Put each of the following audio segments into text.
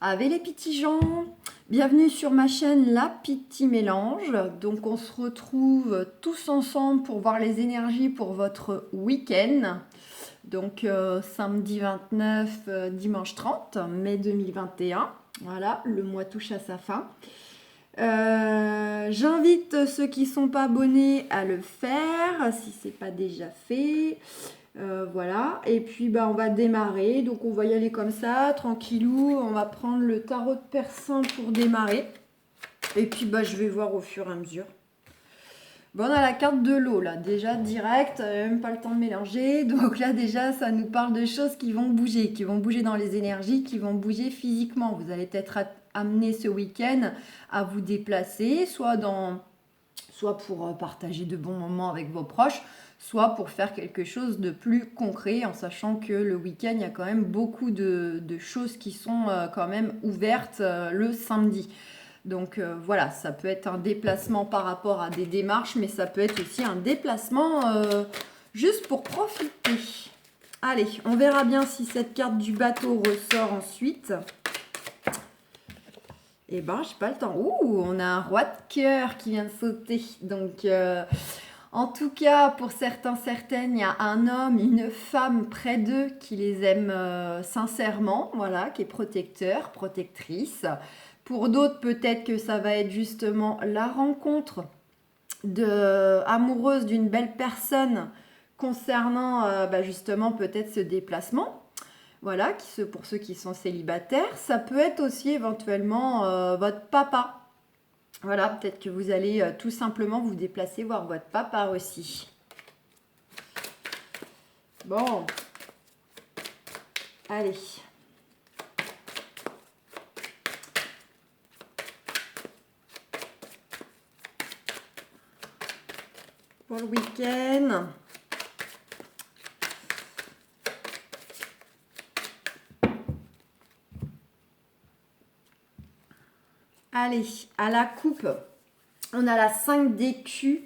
Avec les petits gens, bienvenue sur ma chaîne La Petit Mélange. Donc on se retrouve tous ensemble pour voir les énergies pour votre week-end. Donc samedi 29, dimanche 30 mai 2021. Voilà, le mois touche à sa fin. J'invite ceux qui ne sont pas abonnés à le faire si ce n'est pas déjà fait. Voilà, et puis on va démarrer, donc on va y aller comme ça, tranquillou, on va prendre le tarot de persan pour démarrer, et puis je vais voir au fur et à mesure. Bon, on a la carte de l'eau là, déjà direct, même pas le temps de mélanger, donc là déjà ça nous parle de choses qui vont bouger dans les énergies, qui vont bouger physiquement. Vous allez être amené ce week-end à vous déplacer, soit pour partager de bons moments avec vos proches, soit pour faire quelque chose de plus concret, en sachant que le week-end, il y a quand même beaucoup de choses qui sont quand même ouvertes le samedi. Donc voilà, ça peut être un déplacement par rapport à des démarches, mais ça peut être aussi un déplacement juste pour profiter. Allez, on verra bien si cette carte du bateau ressort ensuite. Eh ben, j'ai pas le temps. Ouh, on a un roi de cœur qui vient de sauter. Donc, en tout cas, pour certains, certaines, il y a un homme, une femme près d'eux qui les aime sincèrement, voilà, qui est protecteur, protectrice. Pour d'autres, peut-être que ça va être justement la rencontre amoureuse d'une belle personne concernant justement peut-être ce déplacement. Voilà, pour ceux qui sont célibataires, ça peut être aussi éventuellement votre papa. Voilà, peut-être que vous allez tout simplement vous déplacer voir votre papa aussi. Bon, allez. Pour le week-end. Allez, à la coupe, on a la 5 d'écus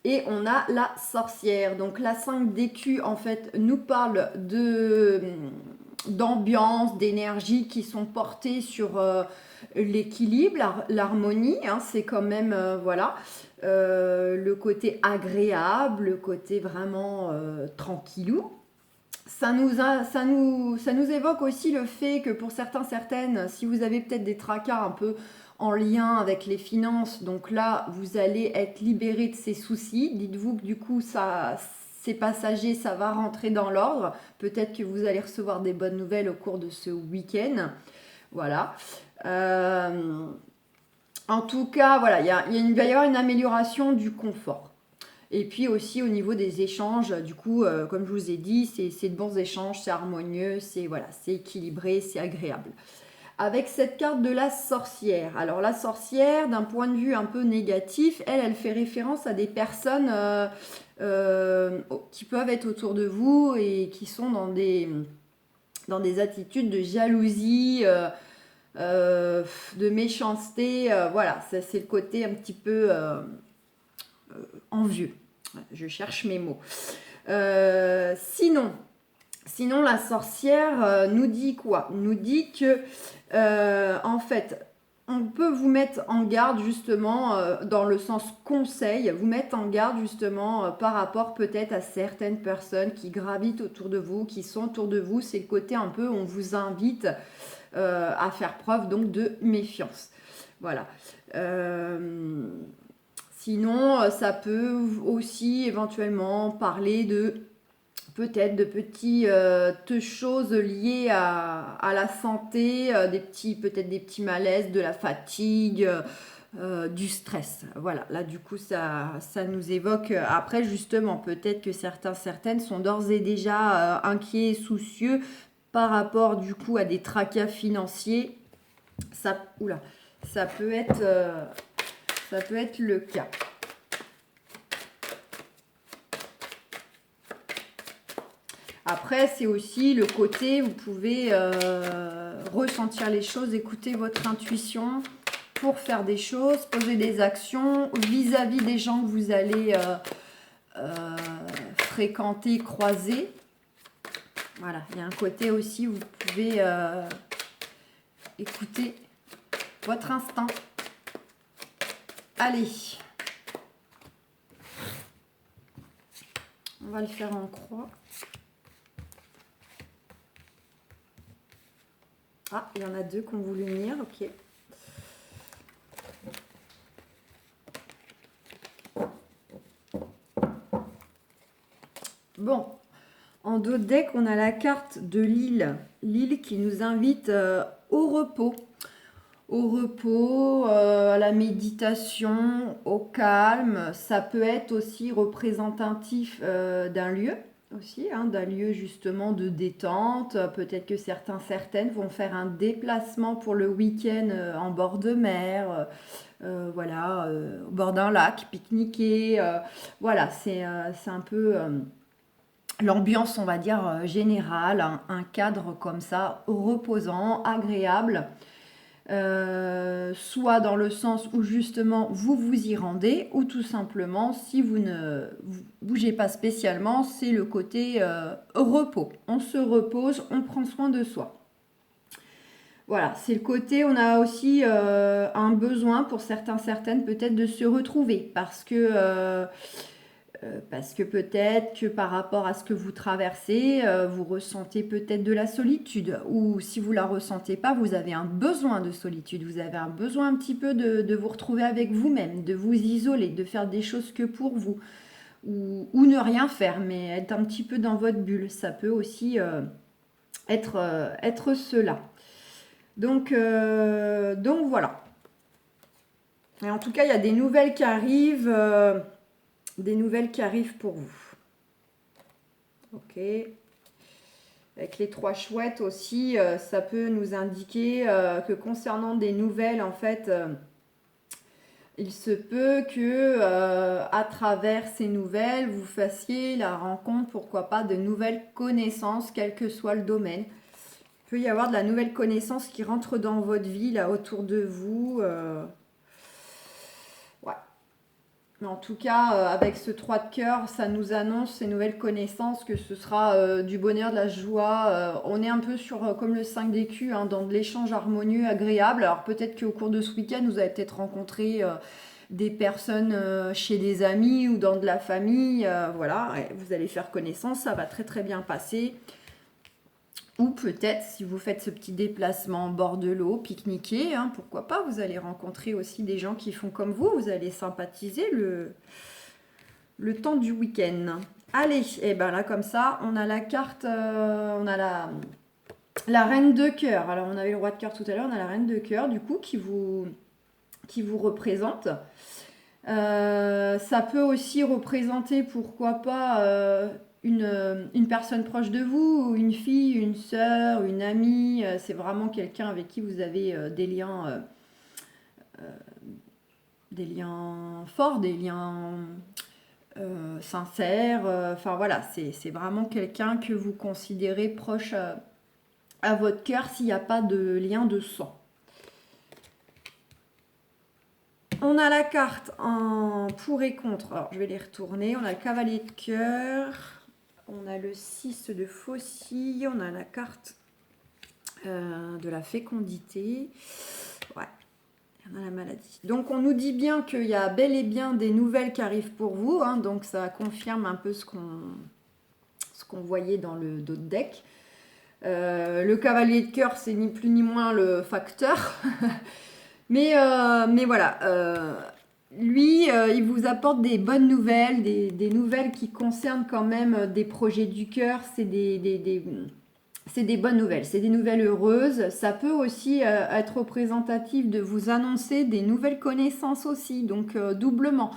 et on a la sorcière. Donc la 5 d'écus, en fait, nous parle d'ambiance, d'énergie qui sont portées sur l'équilibre, l'harmonie. Hein, c'est quand même, le côté agréable, le côté vraiment tranquillou. Ça nous évoque aussi le fait que pour certains, certaines, si vous avez peut-être des tracas un peu en lien avec les finances, donc là, vous allez être libéré de ces soucis. Dites-vous que du coup, c'est passager, ça va rentrer dans l'ordre. Peut-être que vous allez recevoir des bonnes nouvelles au cours de ce week-end. Voilà. En tout cas, voilà, il va y avoir une amélioration du confort. Et puis aussi au niveau des échanges, du coup, comme je vous ai dit, c'est de bons échanges, c'est harmonieux, c'est équilibré, c'est agréable. Avec cette carte de la sorcière. Alors la sorcière, d'un point de vue un peu négatif, elle fait référence à des personnes qui peuvent être autour de vous et qui sont dans des attitudes de jalousie, de méchanceté. Voilà, c'est le côté un petit peu envieux. Je cherche mes mots. Sinon, la sorcière nous dit quoi? Nous dit que, en fait, on peut vous mettre en garde justement dans le sens conseil, vous mettre en garde justement par rapport peut-être à certaines personnes qui gravitent autour de vous, qui sont autour de vous. C'est le côté un peu, on vous invite à faire preuve donc de méfiance. Voilà. Sinon, ça peut aussi éventuellement parler peut-être de petites choses liées à la santé, peut-être des petits malaises, de la fatigue, du stress. Voilà, là du coup ça nous évoque. Après justement, peut-être que certaines sont d'ores et déjà inquiets, soucieux par rapport du coup à des tracas financiers. Ça peut être le cas. Après, c'est aussi le côté, vous pouvez ressentir les choses, écouter votre intuition pour faire des choses, poser des actions vis-à-vis des gens que vous allez fréquenter, croiser. Voilà, il y a un côté aussi, vous pouvez écoutez votre instinct. Allez. On va le faire en croix. Ah, il y en a deux qui ont voulu venir, ok. Bon, en dos de deck, on a la carte de l'île. L'île qui nous invite au repos. Au repos, à la méditation, au calme. Ça peut être aussi représentatif d'un lieu. Aussi, hein, d'un lieu justement de détente. Peut-être que certaines vont faire un déplacement pour le week-end en bord de mer, voilà, au bord d'un lac, pique-niquer. Voilà, c'est un peu l'ambiance, on va dire, générale, un cadre comme ça, reposant, agréable. Soit dans le sens où justement vous vous y rendez, ou tout simplement si vous ne bougez pas spécialement, c'est le côté repos. On se repose, on prend soin de soi. Voilà, c'est le côté, on a aussi un besoin pour certaines peut-être de se retrouver parce que peut-être que par rapport à ce que vous traversez, vous ressentez peut-être de la solitude, ou si vous la ressentez pas, vous avez un besoin de solitude, vous avez un besoin un petit peu de vous retrouver avec vous-même, de vous isoler, de faire des choses que pour vous, ou ne rien faire, mais être un petit peu dans votre bulle, ça peut aussi être cela. Donc voilà. Et en tout cas, il y a des nouvelles qui arrivent. Des nouvelles qui arrivent pour vous. Ok. Avec les trois chouettes aussi, ça peut nous indiquer que concernant des nouvelles, en fait, il se peut que à travers ces nouvelles, vous fassiez la rencontre, pourquoi pas, de nouvelles connaissances, quel que soit le domaine. Il peut y avoir de la nouvelle connaissance qui rentre dans votre vie, là, autour de vous. Ouais. Mais en tout cas, avec ce 3 de cœur, ça nous annonce ces nouvelles connaissances, que ce sera du bonheur, de la joie. On est un peu sur, comme le 5 d'écus, hein, dans de l'échange harmonieux, agréable. Alors peut-être qu'au cours de ce week-end, vous avez peut-être rencontré des personnes chez des amis ou dans de la famille. Voilà, et vous allez faire connaissance, ça va très très bien passer. Ou peut-être, si vous faites ce petit déplacement en bord de l'eau, pique-niquer, hein, pourquoi pas, vous allez rencontrer aussi des gens qui font comme vous allez sympathiser le temps du week-end. Allez, et ben là, comme ça, on a la carte, on a la reine de cœur. Alors, on avait le roi de cœur tout à l'heure, on a la reine de cœur, du coup, qui vous représente. Ça peut aussi représenter, pourquoi pas... une personne proche de vous, une fille, une sœur, une amie, c'est vraiment quelqu'un avec qui vous avez des liens forts, des liens sincères. Enfin voilà, c'est vraiment quelqu'un que vous considérez proche à votre cœur s'il n'y a pas de lien de sang. On a la carte en pour et contre. Alors, je vais les retourner. On a le cavalier de cœur. On a le 6 de faucille, on a la carte de la fécondité. Ouais, on a la maladie. Donc, on nous dit bien qu'il y a bel et bien des nouvelles qui arrivent pour vous. Hein, donc, ça confirme un peu ce qu'on voyait dans le dos de deck. Le cavalier de cœur, c'est ni plus ni moins le facteur. mais voilà... lui, il vous apporte des bonnes nouvelles, des nouvelles qui concernent quand même des projets du cœur. C'est des bonnes nouvelles, c'est des nouvelles heureuses. Ça peut aussi être représentatif de vous annoncer des nouvelles connaissances aussi, donc doublement.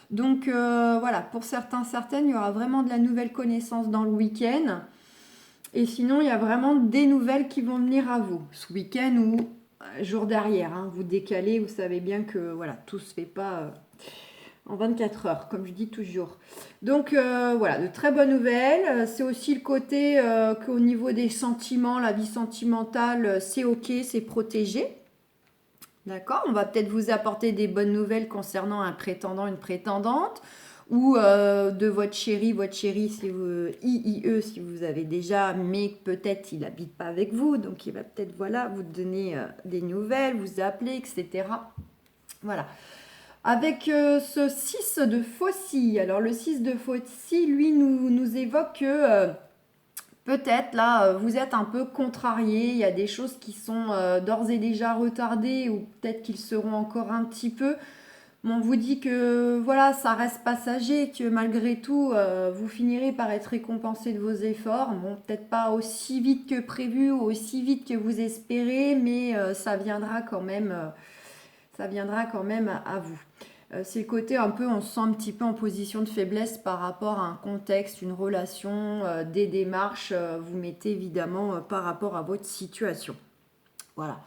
Donc voilà, pour certaines, il y aura vraiment de la nouvelle connaissance dans le week-end. Et sinon, il y a vraiment des nouvelles qui vont venir à vous ce week-end ou jour derrière, hein, vous décalez, vous savez bien que voilà, tout se fait pas en 24 heures, comme je dis toujours. Donc voilà, de très bonnes nouvelles. C'est aussi le côté qu'au niveau des sentiments, la vie sentimentale, c'est ok, c'est protégé. D'accord, on va peut-être vous apporter des bonnes nouvelles concernant un prétendant, une prétendante, ou de votre chéri, si vous, IE si vous avez déjà, mais peut-être il n'habite pas avec vous, donc il va peut-être voilà, vous donner des nouvelles, vous appeler, etc. Voilà. Avec ce 6 de faucille, alors le 6 de faucille, lui, nous évoque que peut-être là, vous êtes un peu contrarié, il y a des choses qui sont d'ores et déjà retardées ou peut-être qu'ils seront encore un petit peu. Bon, on vous dit que voilà, ça reste passager, que malgré tout, vous finirez par être récompensé de vos efforts. Bon, peut-être pas aussi vite que prévu ou aussi vite que vous espérez, mais ça viendra quand même, à vous. C'est le côté un peu, on se sent un petit peu en position de faiblesse par rapport à un contexte, une relation, des démarches, vous mettez évidemment par rapport à votre situation. Voilà.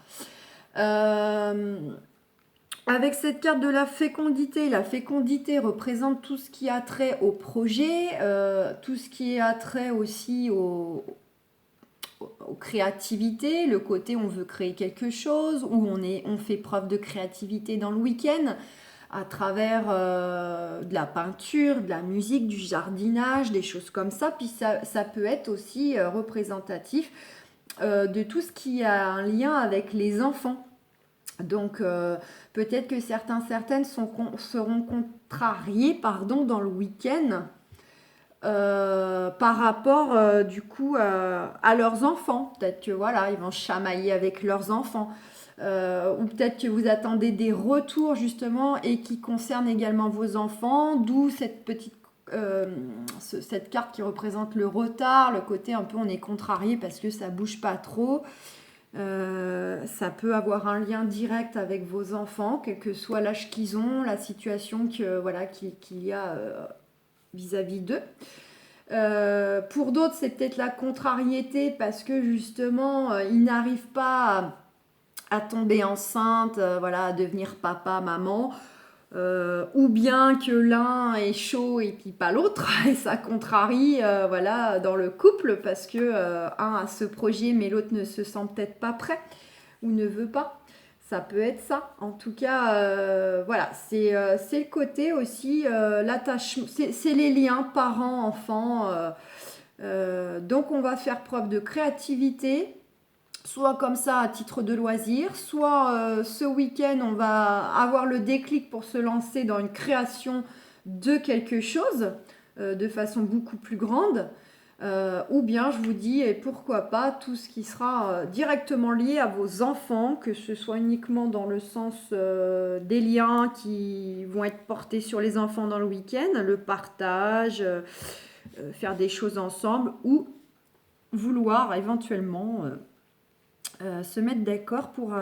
Avec cette carte de la fécondité représente tout ce qui a trait au projet, tout ce qui a trait aussi aux créativités, le côté on veut créer quelque chose, où on fait preuve de créativité dans le week-end, à travers de la peinture, de la musique, du jardinage, des choses comme ça. Puis ça peut être aussi représentatif de tout ce qui a un lien avec les enfants. Donc peut-être que certaines seront contrariées dans le week-end par rapport du coup à leurs enfants. Peut-être que voilà, ils vont chamailler avec leurs enfants. Ou peut-être que vous attendez des retours justement et qui concernent également vos enfants, d'où cette cette carte qui représente le retard, le côté un peu on est contrarié parce que ça bouge pas trop. Ça peut avoir un lien direct avec vos enfants, quel que soit l'âge qu'ils ont, la situation qu'il y a vis-à-vis d'eux. Pour d'autres, c'est peut-être la contrariété parce que justement, ils n'arrivent pas à tomber enceinte, à devenir papa, maman. Ou bien que l'un est chaud et puis pas l'autre, et ça contrarie dans le couple parce que un a ce projet mais l'autre ne se sent peut-être pas prêt ou ne veut pas. Ça peut être ça. En tout cas, c'est le côté aussi, l'attachement, c'est les liens parents-enfants. Donc on va faire preuve de créativité, soit comme ça à titre de loisir, soit ce week-end on va avoir le déclic pour se lancer dans une création de quelque chose de façon beaucoup plus grande, ou bien je vous dis, et pourquoi pas, tout ce qui sera directement lié à vos enfants, que ce soit uniquement dans le sens des liens qui vont être portés sur les enfants dans le week-end, le partage, faire des choses ensemble, ou vouloir éventuellement se mettre d'accord pour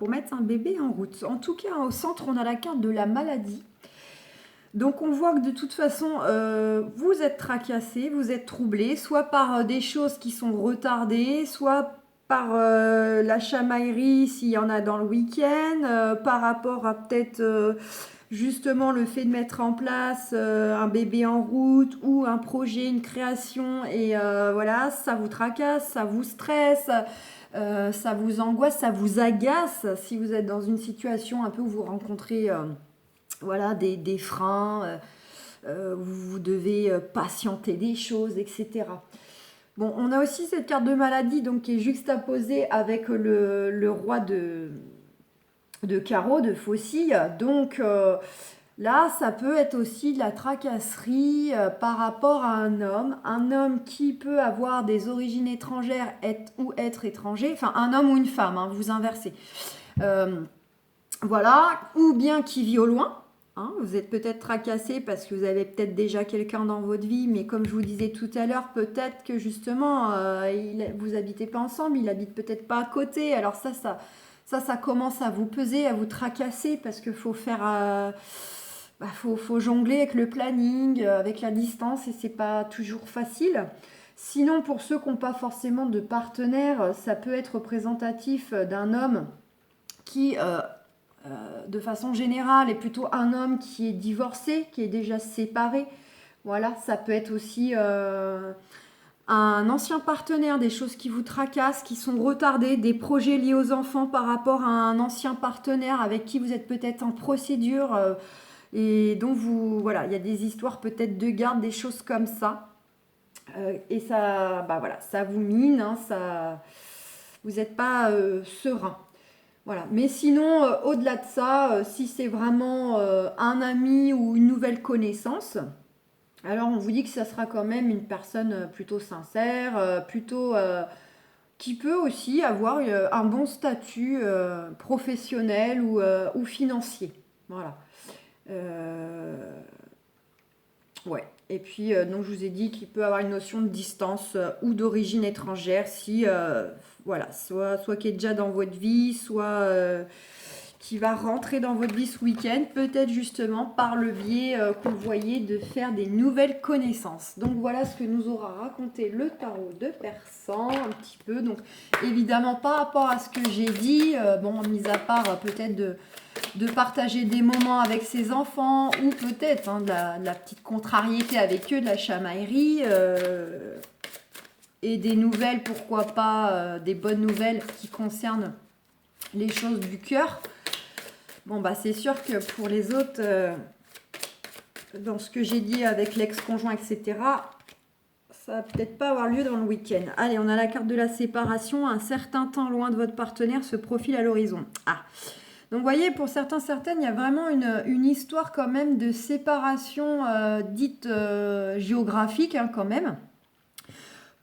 mettre un bébé en route. En tout cas, au centre, on a la carte de la maladie. Donc on voit que de toute façon, vous êtes tracassé, vous êtes troublé, soit par des choses qui sont retardées, soit par la chamaillerie s'il y en a dans le week-end, par rapport à peut-être justement le fait de mettre en place un bébé en route ou un projet, une création, et ça vous tracasse, ça vous stresse. Ça vous angoisse, ça vous agace si vous êtes dans une situation un peu où vous rencontrez des freins, où vous devez patienter des choses, etc. Bon, on a aussi cette carte de maladie donc, qui est juxtaposée avec le roi de carreau, de faucille. Donc là, ça peut être aussi de la tracasserie par rapport à un homme qui peut avoir des origines étrangères ou être étranger, enfin un homme ou une femme, hein, vous inversez. Ou bien qui vit au loin. Hein, vous êtes peut-être tracassé parce que vous avez peut-être déjà quelqu'un dans votre vie, mais comme je vous disais tout à l'heure, peut-être que justement, vous habitez pas ensemble, il habite peut-être pas à côté. Alors ça commence à vous peser, à vous tracasser parce qu'il faut faire... faut jongler avec le planning, avec la distance, et c'est pas toujours facile. Sinon, pour ceux qui n'ont pas forcément de partenaire, ça peut être représentatif d'un homme qui, de façon générale, est plutôt un homme qui est divorcé, qui est déjà séparé. Voilà, ça peut être aussi un ancien partenaire, des choses qui vous tracassent, qui sont retardées, des projets liés aux enfants par rapport à un ancien partenaire avec qui vous êtes peut-être en procédure, et dont voilà, il y a des histoires peut-être de garde, des choses comme ça. Et ça, voilà, ça vous mine, hein, vous n'êtes pas serein. Voilà. Mais sinon, au-delà de ça, si c'est vraiment un ami ou une nouvelle connaissance, alors on vous dit que ça sera quand même une personne plutôt sincère, plutôt qui peut aussi avoir un bon statut professionnel ou financier. Voilà. Ouais. Et puis, donc je vous ai dit qu'il peut avoir une notion de distance ou d'origine étrangère si, voilà, soit qui est déjà dans votre vie, soit qui va rentrer dans votre vie ce week-end, peut-être justement par le biais que vous voyez de faire des nouvelles connaissances. Donc voilà ce que nous aura raconté le tarot de Persan, un petit peu. Donc évidemment par rapport à ce que j'ai dit, mis à part peut-être de partager des moments avec ses enfants ou peut-être de la petite contrariété avec eux, de la chamaillerie et des nouvelles, pourquoi pas des bonnes nouvelles qui concernent les choses du cœur. Bon, c'est sûr que pour les autres, dans ce que j'ai dit avec l'ex-conjoint, etc., ça va peut-être pas avoir lieu dans le week-end. Allez, on a la carte de la séparation. Un certain temps loin de votre partenaire se profile à l'horizon. Donc, vous voyez, pour certaines, il y a vraiment une histoire quand même de séparation dite géographique, quand même.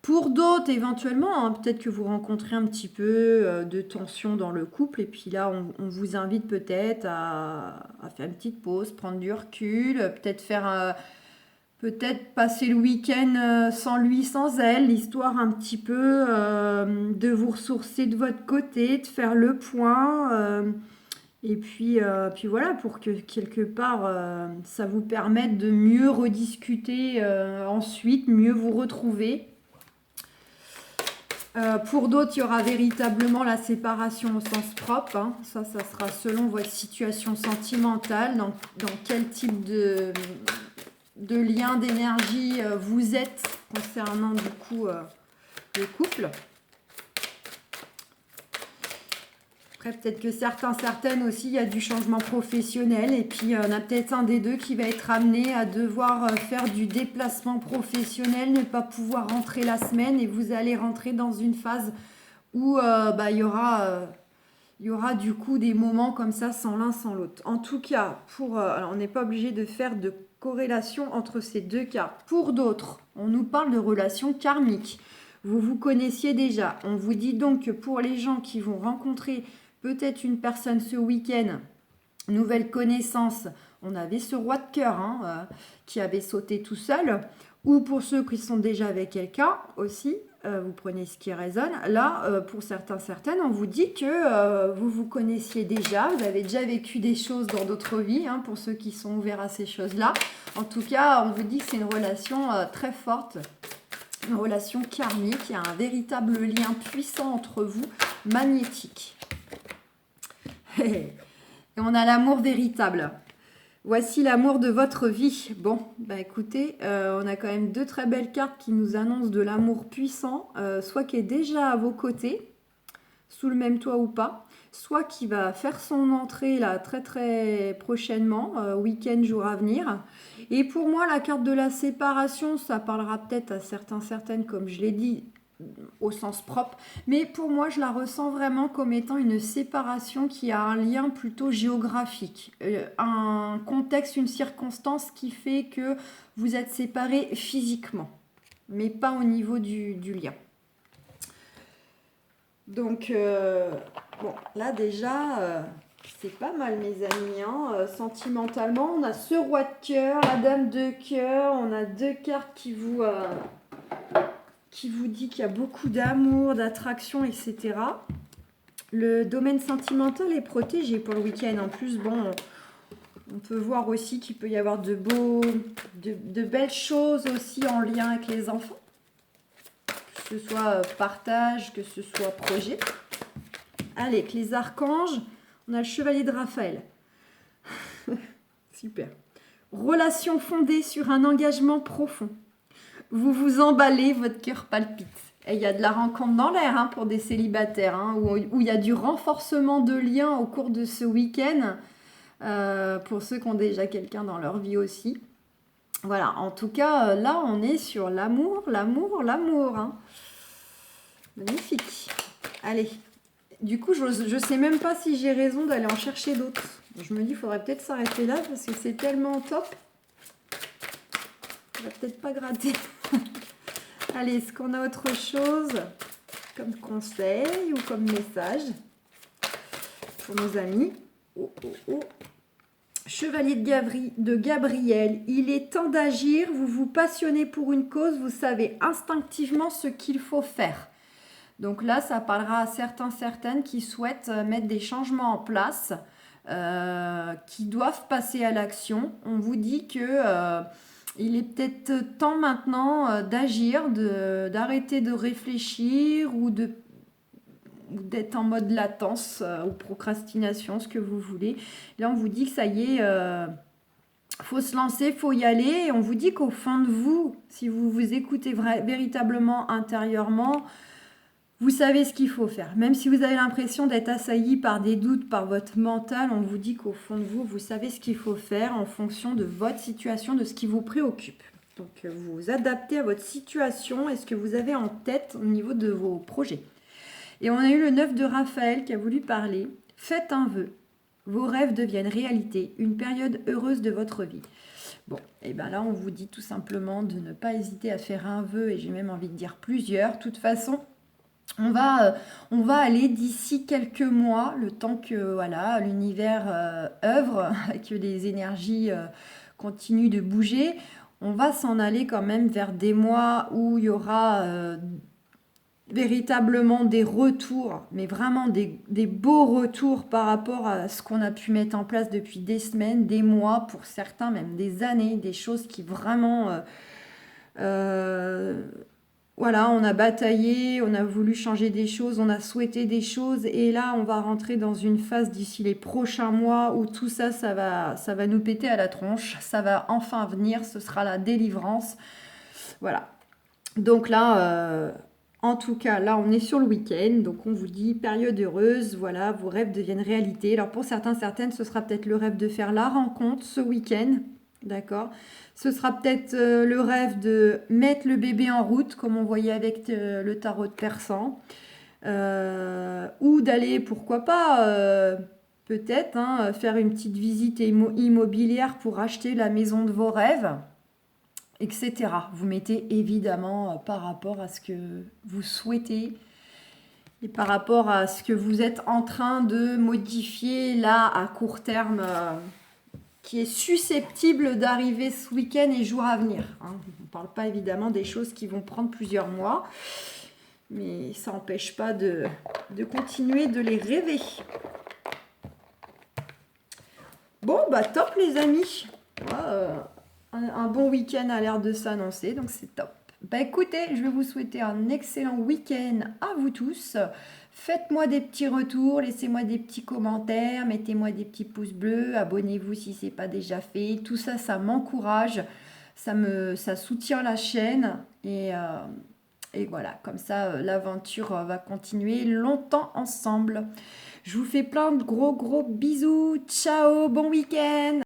Pour d'autres, éventuellement, peut-être que vous rencontrez un petit peu de tension dans le couple. Et puis là, on vous invite peut-être à faire une petite pause, prendre du recul, peut-être passer le week-end sans lui, sans elle, l'histoire un petit peu de vous ressourcer de votre côté, de faire le point. Et puis voilà, pour que quelque part, ça vous permette de mieux rediscuter ensuite, mieux vous retrouver. Pour d'autres, il y aura véritablement la séparation au sens propre. Ça sera selon votre situation sentimentale, dans quel type de lien, d'énergie vous êtes concernant du coup le couple. Après, peut-être que certaines aussi, il y a du changement professionnel et puis on a peut-être un des deux qui va être amené à devoir faire du déplacement professionnel, ne pas pouvoir rentrer la semaine et vous allez rentrer dans une phase où il y aura du coup des moments comme ça sans l'un sans l'autre. En tout cas, alors on n'est pas obligé de faire de corrélation entre ces deux cas. Pour d'autres, on nous parle de relations karmiques. Vous vous connaissiez déjà. On vous dit donc que pour les gens qui vont rencontrer peut-être une personne ce week-end, nouvelle connaissance, on avait ce roi de cœur qui avait sauté tout seul. Ou pour ceux qui sont déjà avec quelqu'un aussi, vous prenez ce qui résonne. Là, pour certaines, on vous dit que vous vous connaissiez déjà, vous avez déjà vécu des choses dans d'autres vies, pour ceux qui sont ouverts à ces choses-là. En tout cas, on vous dit que c'est une relation très forte, une relation karmique, il y a un véritable lien puissant entre vous, magnétique. Et on a l'amour véritable. Voici l'amour de votre vie. Bon, écoutez, on a quand même deux très belles cartes qui nous annoncent de l'amour puissant, soit qui est déjà à vos côtés, sous le même toit ou pas, soit qui va faire son entrée là très très prochainement, week-end, jour à venir. Et pour moi, la carte de la séparation, ça parlera peut-être à certaines, comme je l'ai dit, au sens propre, mais pour moi je la ressens vraiment comme étant une séparation qui a un lien plutôt géographique, un contexte, une circonstance qui fait que vous êtes séparés physiquement, mais pas au niveau du lien. Donc là déjà c'est pas mal mes amis, sentimentalement on a ce roi de cœur, la dame de cœur, on a deux cartes qui vous dit qu'il y a beaucoup d'amour, d'attraction, etc. Le domaine sentimental est protégé pour le week-end. En plus, on peut voir aussi qu'il peut y avoir de belles choses aussi en lien avec les enfants. Que ce soit partage, que ce soit projet. Allez, avec les archanges, on a le chevalier de Raphaël. Super. Relation fondée sur un engagement profond. Vous vous emballez, votre cœur palpite. Et il y a de la rencontre dans l'air pour des célibataires, où il y a du renforcement de liens au cours de ce week-end. pour ceux qui ont déjà quelqu'un dans leur vie aussi. Voilà, en tout cas, là, on est sur l'amour, l'amour, l'amour. Hein. Magnifique. Allez, du coup, je ne sais même pas si j'ai raison d'aller en chercher d'autres. Je me dis, il faudrait peut-être s'arrêter là parce que c'est tellement top. On va peut-être pas gratter. Allez, est-ce qu'on a autre chose comme conseil ou comme message pour nos amis? Oh, oh, oh. Chevalier de Gabriel, il est temps d'agir, vous vous passionnez pour une cause, vous savez instinctivement ce qu'il faut faire. Donc là, ça parlera à certaines qui souhaitent mettre des changements en place, qui doivent passer à l'action. On vous dit que il est peut-être temps maintenant d'agir, d'arrêter de réfléchir ou d'être en mode latence ou procrastination, ce que vous voulez. Là, on vous dit que ça y est, faut se lancer, faut y aller. Et on vous dit qu'au fond de vous, si vous vous écoutez véritablement intérieurement, vous savez ce qu'il faut faire. Même si vous avez l'impression d'être assailli par des doutes, par votre mental, on vous dit qu'au fond de vous, vous savez ce qu'il faut faire en fonction de votre situation, de ce qui vous préoccupe. Donc, vous vous adaptez à votre situation et ce que vous avez en tête au niveau de vos projets. Et on a eu le 9 de Raphaël qui a voulu parler. Faites un vœu. Vos rêves deviennent réalité. Une période heureuse de votre vie. Bon, et bien là, on vous dit tout simplement de ne pas hésiter à faire un vœu. Et j'ai même envie de dire plusieurs. De toute façon, on va aller d'ici quelques mois, le temps que voilà, l'univers œuvre, que les énergies continuent de bouger. On va s'en aller quand même vers des mois où il y aura véritablement des retours, mais vraiment des beaux retours par rapport à ce qu'on a pu mettre en place depuis des semaines, des mois, pour certains même des années, des choses qui vraiment... voilà, on a bataillé, on a voulu changer des choses, on a souhaité des choses, et là, on va rentrer dans une phase d'ici les prochains mois où tout ça, ça va nous péter à la tronche, ça va enfin venir, ce sera la délivrance. Voilà. Donc là... en tout cas, là, on est sur le week-end, donc on vous dit période heureuse, voilà, vos rêves deviennent réalité. Alors pour certaines, ce sera peut-être le rêve de faire la rencontre ce week-end, d'accord? Ce sera peut-être le rêve de mettre le bébé en route, comme on voyait avec le tarot de Persan, ou d'aller, pourquoi pas, peut-être, hein, faire une petite visite immobilière pour acheter la maison de vos rêves, etc. Vous mettez évidemment par rapport à ce que vous souhaitez et par rapport à ce que vous êtes en train de modifier là à court terme, qui est susceptible d'arriver ce week-end et jours à venir. Hein. On ne parle pas évidemment des choses qui vont prendre plusieurs mois, mais ça n'empêche pas de continuer de les rêver. Bon, bah top les amis. Un bon week-end a l'air de s'annoncer, donc c'est top. Bah écoutez, je vais vous souhaiter un excellent week-end à vous tous. Faites-moi des petits retours, laissez-moi des petits commentaires, mettez-moi des petits pouces bleus, abonnez-vous si ce n'est pas déjà fait. Tout ça, ça m'encourage, ça soutient la chaîne et voilà, comme ça, l'aventure va continuer longtemps ensemble. Je vous fais plein de gros bisous. Ciao, bon week-end!